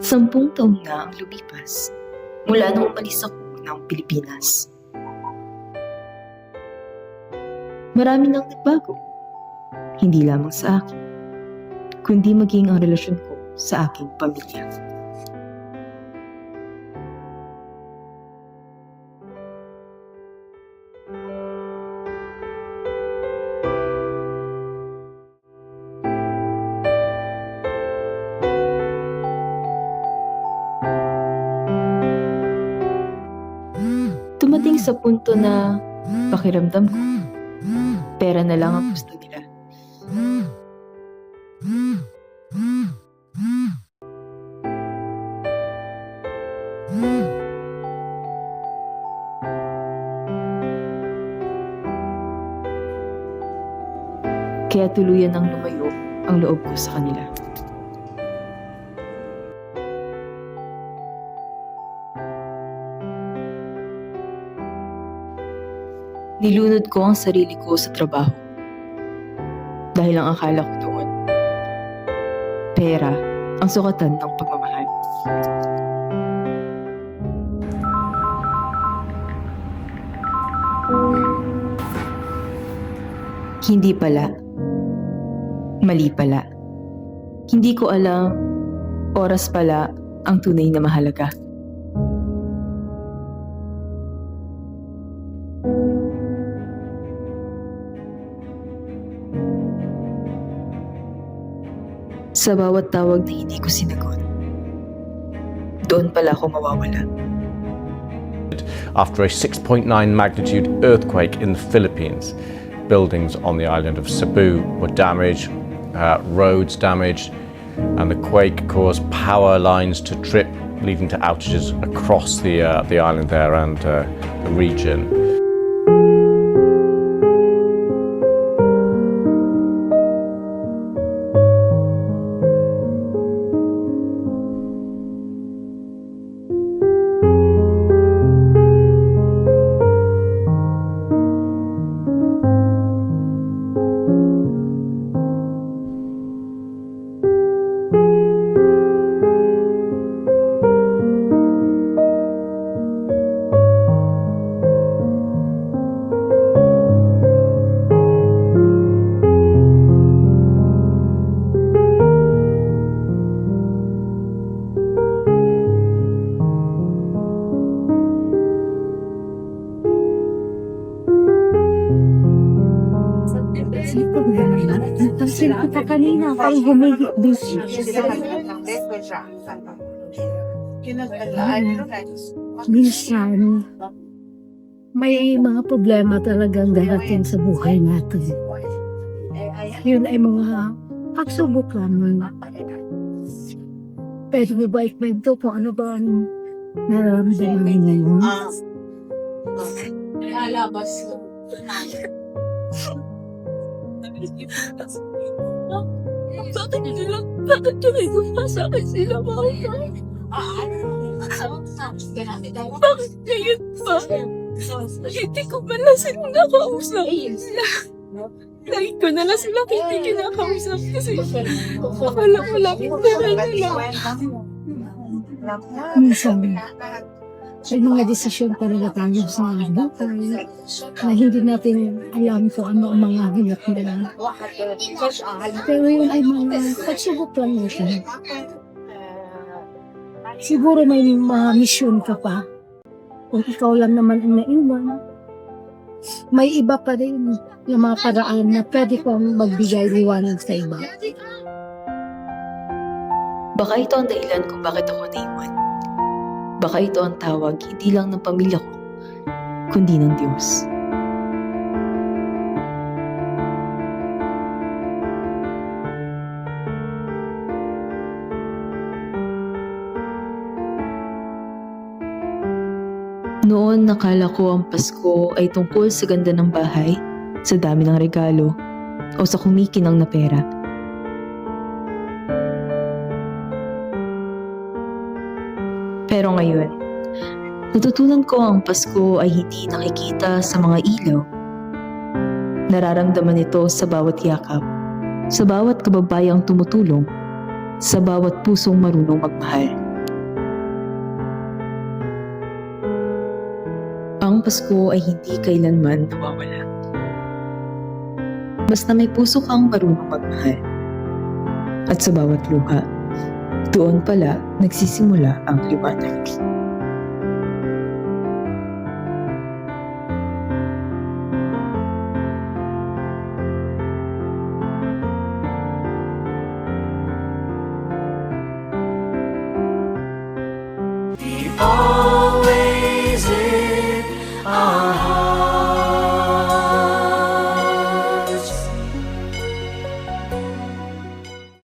10 taon na ang lumipas mula nung umalis ako ng Pilipinas. Marami nang nagbago, hindi lamang sa akin, kundi maging ang relasyon ko sa aking pamilya. Dumating sa punto na pakiramdam ko, pera na lang ang gusto nila. Kaya tuluyan ang lumayo ang loob ko sa kanila. Nilunod ko ang sarili ko sa trabaho. Dahil ang akala ko doon, pera ang sukatan ng pagmamahal. Hindi pala. Mali pala. Hindi ko alam, oras pala ang tunay na mahalaga. Sa bawat tawag na hindi ko sinagot, doon pala ako mawawala. After a 6.9 magnitude earthquake in the Philippines, buildings on the island of Cebu were damaged, roads damaged, and the quake caused power lines to trip, leading to outages across the island there and the region. Napansin kita kanina, parang humigit-busy. Minsan, may mga problema talagang darating sa buhay natin. Yun ay mga pagsubok lamang. Pwede mo ba ikwento kung ano ba ang nararamdaman ngayon? Lalabas ko. Bakit nyo may gumasakit sila mga bakit ngayon pa? Hindi ko ba na sila nakausap? Lagi ko na lang sila hindi kinakausap kasi akala ko lang pera nila. Minsan, may mga desisyon talaga tayo sa buhay na hindi natin alam kung ano ang mga hirap nila. Pero yun ay mga pagsubok lang natin. Siguro may mga misyon ka pa. Kung ikaw lang naman ang naiwan, may iba pa rin yung mga paraan na pwede kong magbigay liwanag sa iba. Baka ito ang dahilan kung bakit ako naiwan. Baka ito ang tawag hindi lang ng pamilya ko, kundi ng Diyos. Noon nakala ko ang Pasko ay tungkol sa ganda ng bahay, sa dami ng regalo, o sa kumikinang na pera. Pero ngayon, natutunan ko ang Pasko ay hindi nakikita sa mga ilaw. Nararamdaman ito sa bawat yakap, sa bawat kababayang tumutulong, sa bawat pusong marunong magmahal. Ang Pasko ay hindi kailanman nawawala. Basta may puso kang marunong magmahal. At sa bawat luha, doon pala nagsisimula ang liwanag. Always in our